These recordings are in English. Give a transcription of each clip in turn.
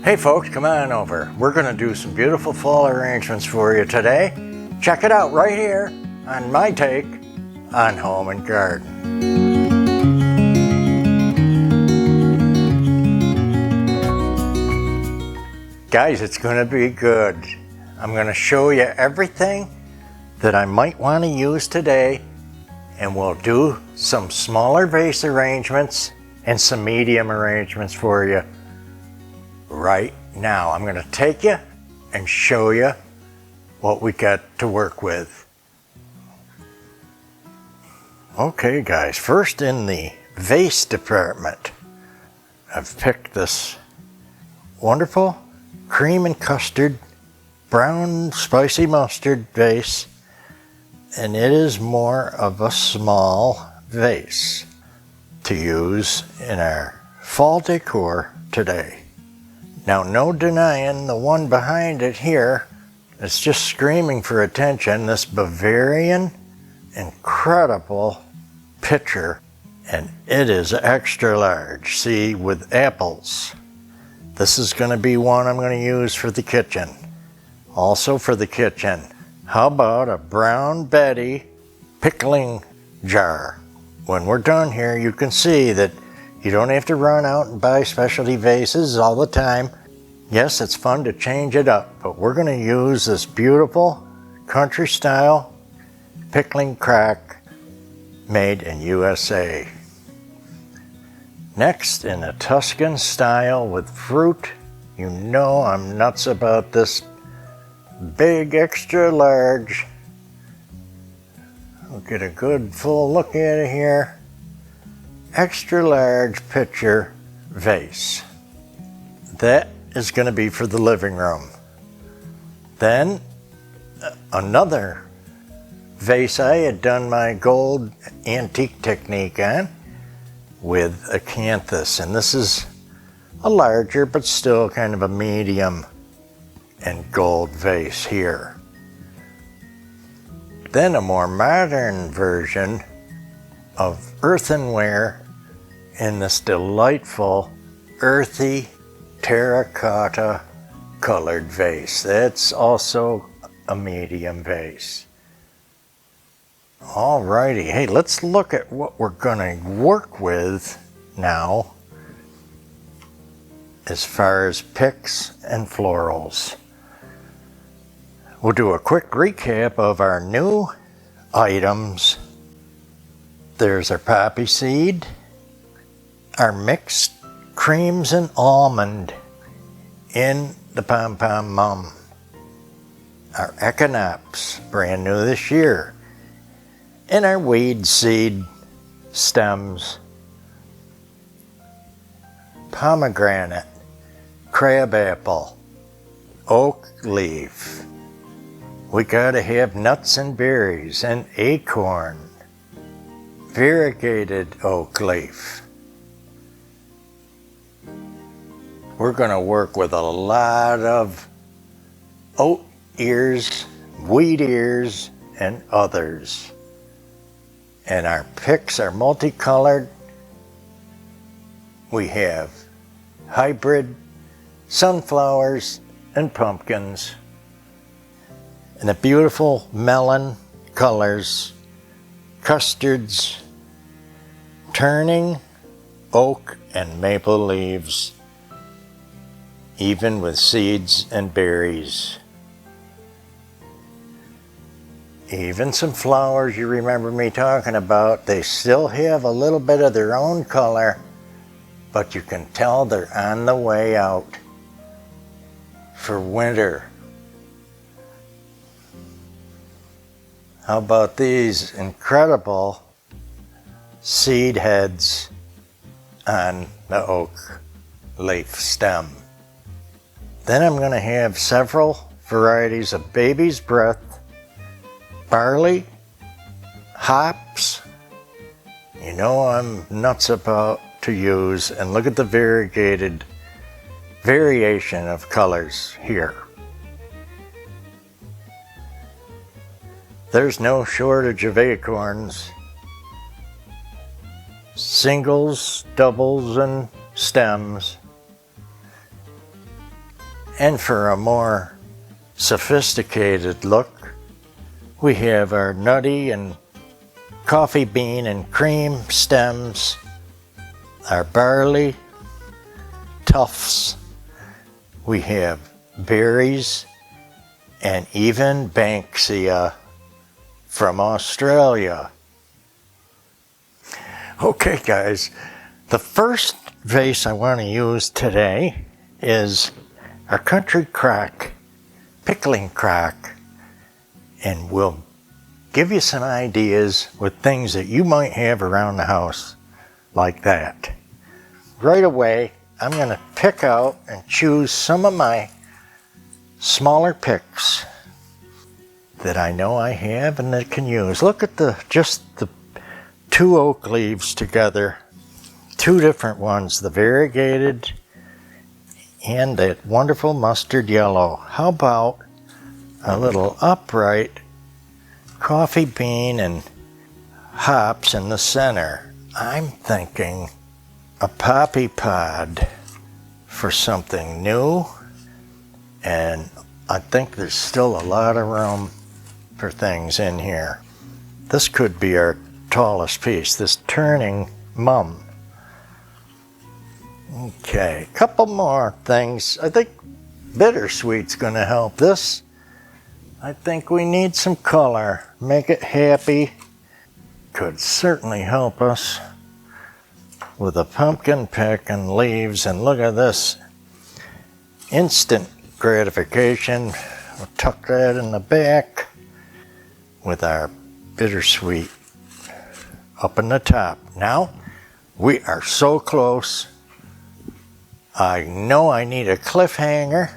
Hey folks, come on over. We're gonna do some beautiful fall arrangements for you today. Check it out right here on my take on home and garden. Guys, it's gonna be good. I'm gonna show you everything that I might want to use today, and we'll do some smaller vase arrangements and some medium arrangements for you right now. I'm gonna take you and show you what we got to work with. Okay guys, first in the vase department, I've picked this wonderful cream and custard brown spicy mustard vase, and it is more of a small vase to use in our fall decor today. Now, no denying the one behind it here is just screaming for attention, this Bavarian incredible pitcher, and it is extra large, see, with apples. This is going to be one I'm going to use for the kitchen. Also for the kitchen, how about a Brown Betty pickling jar? When we're done here, you can see that you don't have to run out and buy specialty vases all the time. Yes, it's fun to change it up, but we're going to use this beautiful country style pickling crock made in USA. Next, in a Tuscan style with fruit, you know I'm nuts about this big extra large. We'll get a good full look at it here. Extra large pitcher vase. That is going to be for the living room. Then another vase I had done my gold antique technique on with acanthus, and this is a larger but still kind of a medium and gold vase here. Then a more modern version of earthenware in this delightful earthy terracotta colored vase. That's also a medium vase. Alrighty, hey, let's look at what we're gonna work with now as far as picks and florals. We'll do a quick recap of our new items. There's our poppy seed, our mixed creams and almond in the Pom Pom Mum, our echinops, brand new this year, and our weed seed stems, pomegranate, crabapple, oak leaf. We gotta have nuts and berries and acorn, variegated oak leaf. We're gonna work with a lot of oat ears, wheat ears, and others. And our picks are multicolored. We have hybrid sunflowers and pumpkins, and the beautiful melon colors, custards, turning, oak, and maple leaves, even with seeds and berries. Even some flowers you remember me talking about, they still have a little bit of their own color, but you can tell they're on the way out for winter. How about these incredible seed heads on the oak leaf stem? Then I'm going to have several varieties of baby's breath, barley, hops. You know I'm nuts about to use, and look at the variegated variation of colors here. There's no shortage of acorns, singles, doubles, and stems. And for a more sophisticated look, we have our nutty and coffee bean and cream stems, our barley tufts, we have berries, and even Banksia from Australia. Okay guys, the first vase I want to use today is our country crock, pickling crock, and we'll give you some ideas with things that you might have around the house like that. Right away, I'm going to pick out and choose some of my smaller picks that I know I have and that can use. Look at just the two oak leaves together, two different ones, the variegated and that wonderful mustard yellow. How about a little upright coffee bean and hops in the center? I'm thinking a poppy pod for something new, and I think there's still a lot of room for things in here. This could be our tallest piece, this turning mum. Okay, a couple more things. I think bittersweet's gonna help this. I think we need some color, make it happy. Could certainly help us with a pumpkin pick and leaves, and look at this. Instant gratification. We'll tuck that in the back with our bittersweet up in the top. Now, we are so close. I know I need a cliffhanger.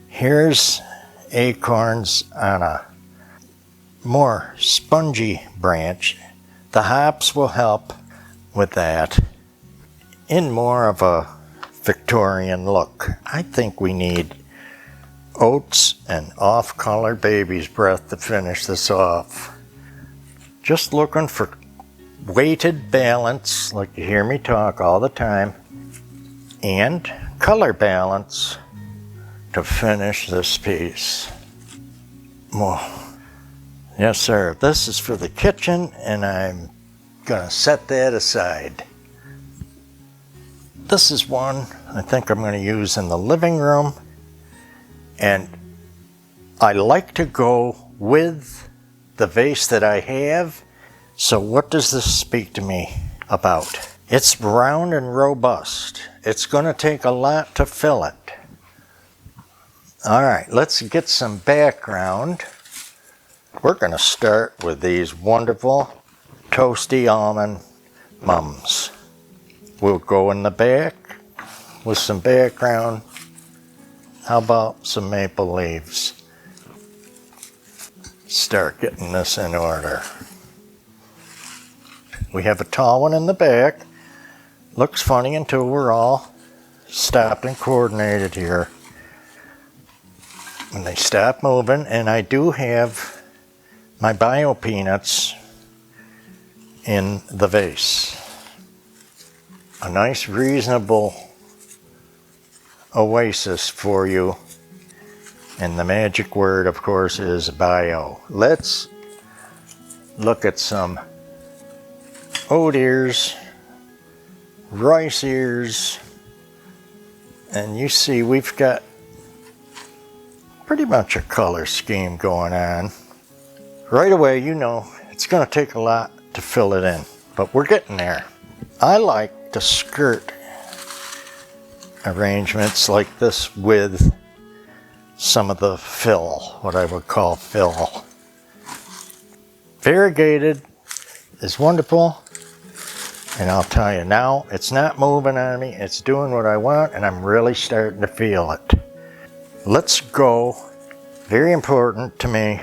Here's acorns on a more spongy branch. The hops will help with that in more of a Victorian look. I think we need oats and off-color baby's breath to finish this off. Just looking for weighted balance, like you hear me talk all the time, and color balance to finish this piece. Well, yes sir, this is for the kitchen and I'm gonna set that aside. This is one I think I'm gonna use in the living room, and I like to go with the vase that I have. So what does this speak to me about? It's round and robust. It's gonna take a lot to fill it. All right, let's get some background. We're gonna start with these wonderful toasty almond mums. We'll go in the back with some background. How about some maple leaves? Start getting this in order. We have a tall one in the back. Looks funny until we're all stopped and coordinated here. When they stop moving, and I do have my bio peanuts in the vase. A nice reasonable oasis for you, and the magic word of course is bio. Let's look at some oat ears, rice ears, and you see we've got pretty much a color scheme going on. Right away you know it's going to take a lot to fill it in, but we're getting there. I like to skirt arrangements like this with some of the fill, what I would call fill. Variegated is wonderful, and I'll tell you now, it's not moving on me, it's doing what I want, and I'm really starting to feel it. Let's go, very important to me,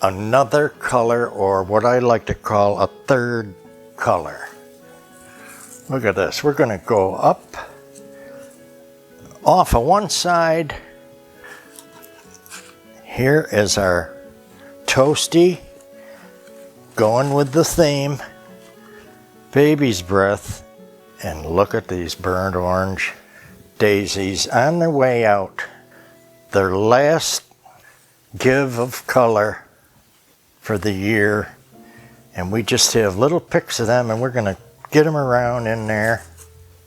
another color, or what I like to call a third color. Look at this, we're gonna go up, off of one side. Here is our toasty, going with the theme, baby's breath, and look at these burnt orange daisies on their way out, their last give of color for the year, and we just have little picks of them, and we're going to get them around in there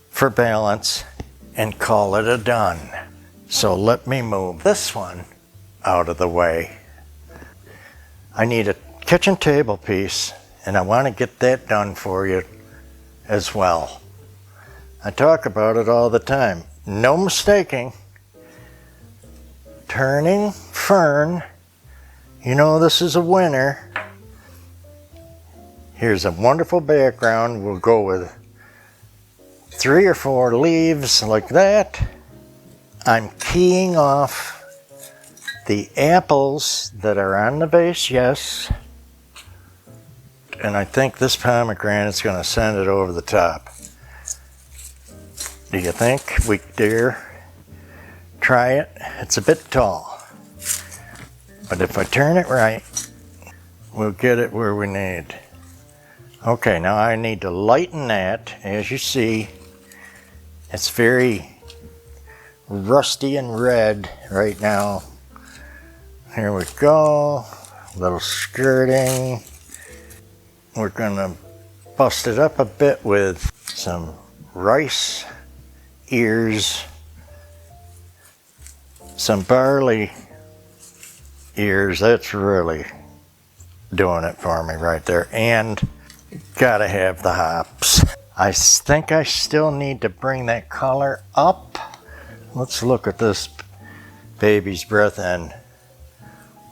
for balance and call it a done. So let me move this one out of the way. I need a kitchen table piece, and I want to get that done for you as well. I talk about it all the time. No mistaking. Turning fern. You know this is a winner. Here's a wonderful background. We'll go with 3 or 4 leaves like that. I'm keying off the apples that are on the vase, yes. And I think this pomegranate's going to send it over the top. Do you think we dare try it? It's a bit tall. But if I turn it right, we'll get it where we need. Okay, now I need to lighten that. As you see, it's very rusty and red right now. Here we go. A little skirting. We're gonna bust it up a bit with some rice ears, some barley ears. That's really doing it for me right there. And gotta have the hops. I think I still need to bring that color up. Let's look at this baby's breath and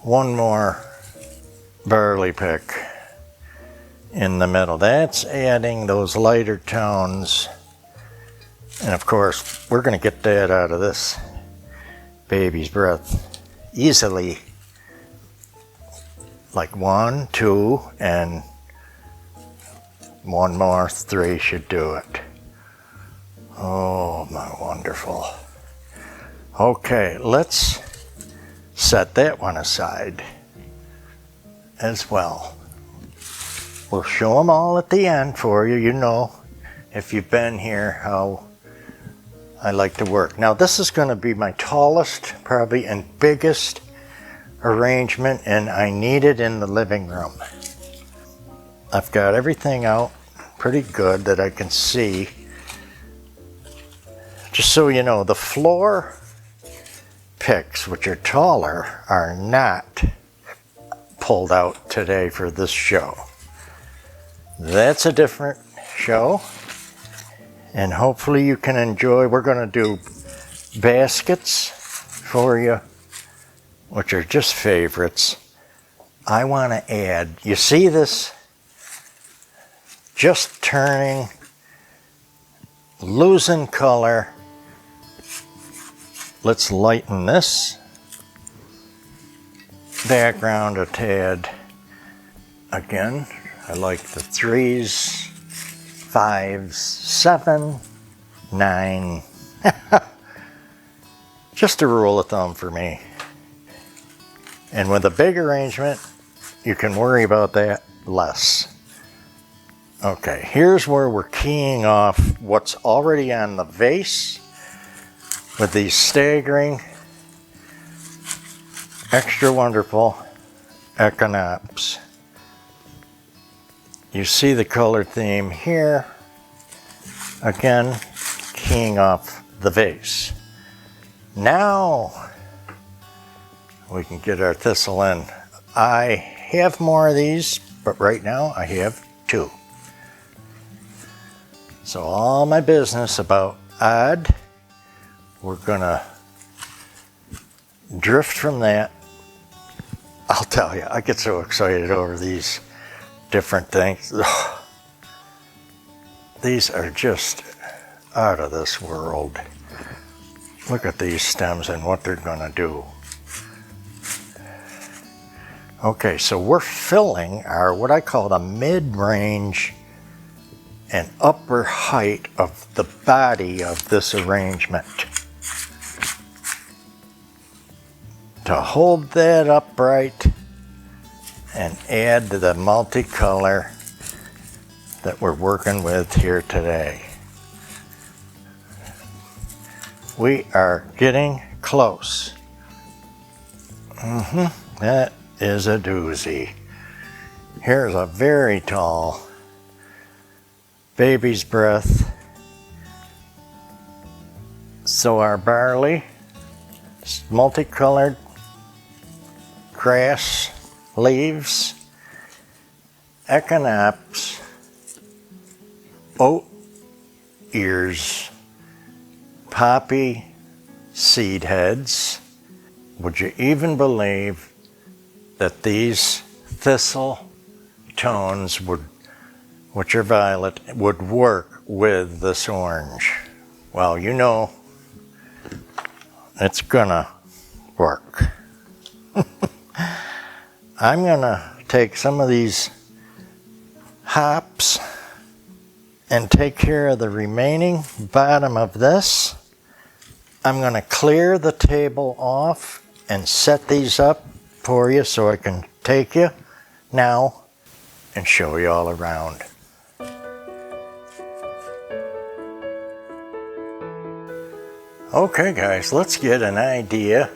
one more barley pick in the middle. That's adding those lighter tones. And of course, we're going to get that out of this baby's breath easily. Like 1, 2, and one more, 3 should do it. Oh, my wonderful. Okay, let's set that one aside as well. We'll show them all at the end for you. You know, if you've been here, how I like to work. Now, this is going to be my tallest, probably, and biggest arrangement, and I need it in the living room. I've got everything out pretty good that I can see. Just so you know, the floor picks, which are taller, are not pulled out today for this show. That's a different show, and hopefully you can enjoy. We're going to do baskets for you, which are just favorites. I want to add, you see this just turning, losing color. Let's lighten this background a tad. Again, I like the 3s, 5s, 7, 9. Just a rule of thumb for me. And with a big arrangement, you can worry about that less. Okay, here's where we're keying off what's already on the vase with these staggering, extra wonderful echinops. You see the color theme here. Again, keying off the vase. Now we can get our thistle in. I have more of these, but right now I have 2. So all my business about odd, we're gonna drift from that. I'll tell you, I get so excited over these different things. Ugh. These are just out of this world. Look at these stems and what they're gonna do. Okay, so we're filling our, what I call the mid-range and upper height of the body of this arrangement. To hold that upright and add to the multicolor that we're working with here today. We are getting close. That is a doozy. Here's a very tall baby's breath. So our barley, multicolored grass leaves, echinops, oat ears, poppy seed heads. Would you even believe that these thistle tones would, which are violet, would work with this orange? Well, you know, it's gonna work. I'm gonna take some of these hops and take care of the remaining bottom of this. I'm gonna clear the table off and set these up for you so I can take you now and show you all around. Okay guys, let's get an idea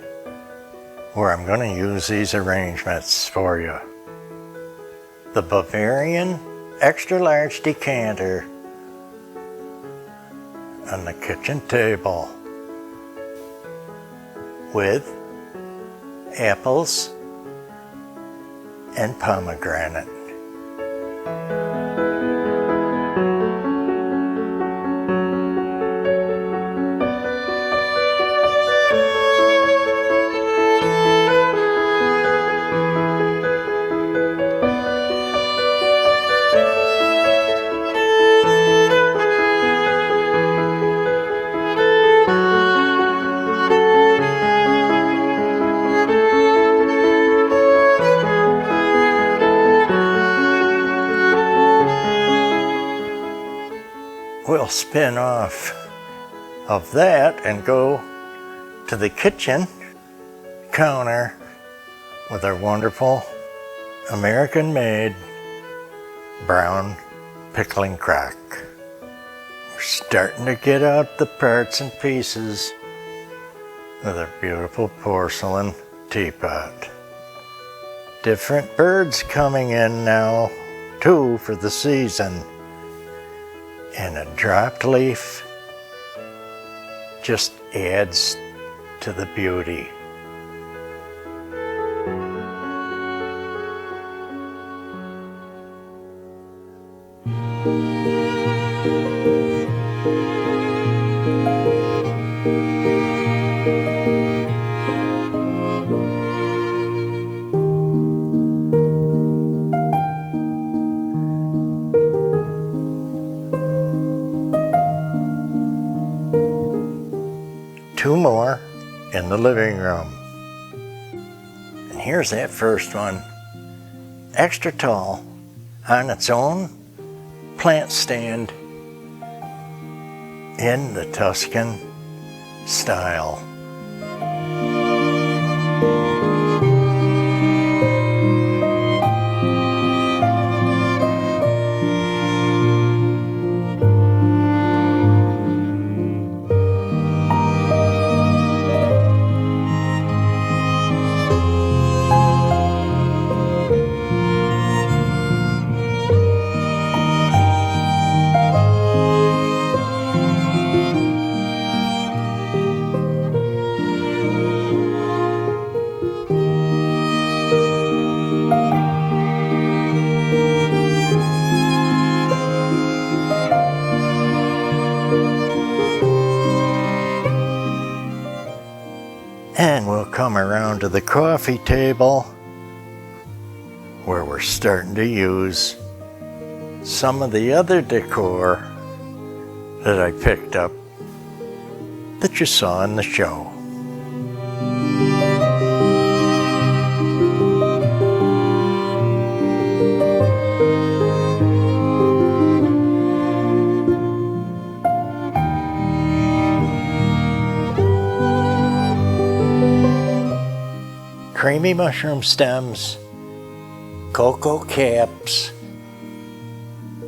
where I'm going to use these arrangements for you. The Bavarian extra large decanter on the kitchen table with apples and pomegranate. We'll spin off of that and go to the kitchen counter with our wonderful American-made brown pickling crock. We're starting to get out the parts and pieces with a beautiful porcelain teapot. Different birds coming in now too for the season. And a dropped leaf just adds to the beauty. Two more in the living room. And here's that first one, extra tall, on its own plant stand in the Tuscan style. And we'll come around to the coffee table where we're starting to use some of the other decor that I picked up that you saw in the show. Creamy mushroom stems, cocoa caps,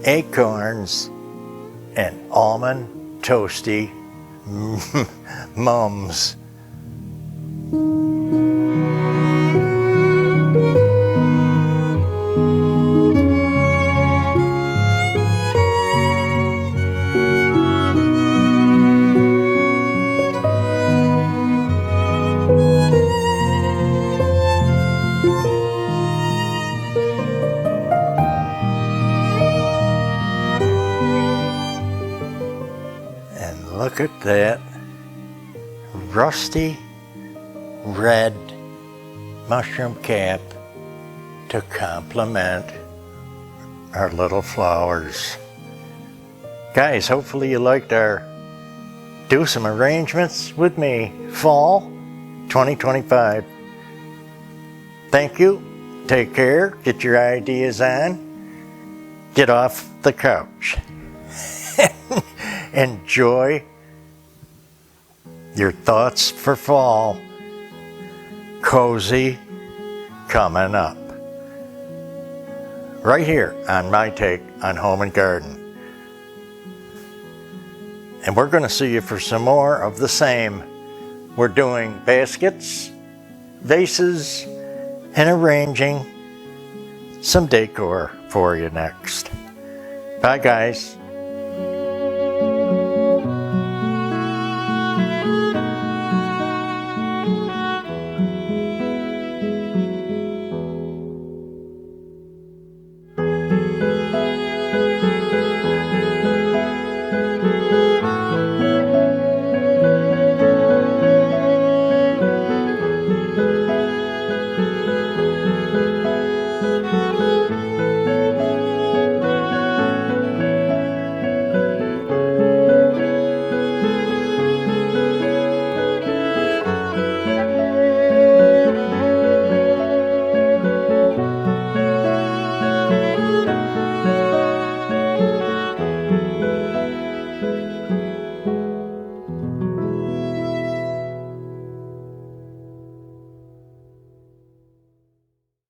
acorns, and almond toasty mums. And look at that rusty red mushroom cap to complement our little flowers. Guys, hopefully you liked our Do Some Arrangements with Me Fall 2025. Thank you. Take care. Get your ideas on. Get off the couch. Enjoy your thoughts for fall. Cozy coming up. Right here on my take on home and garden. And we're going to see you for some more of the same. We're doing baskets, vases, and arranging some decor for you next. Bye, guys.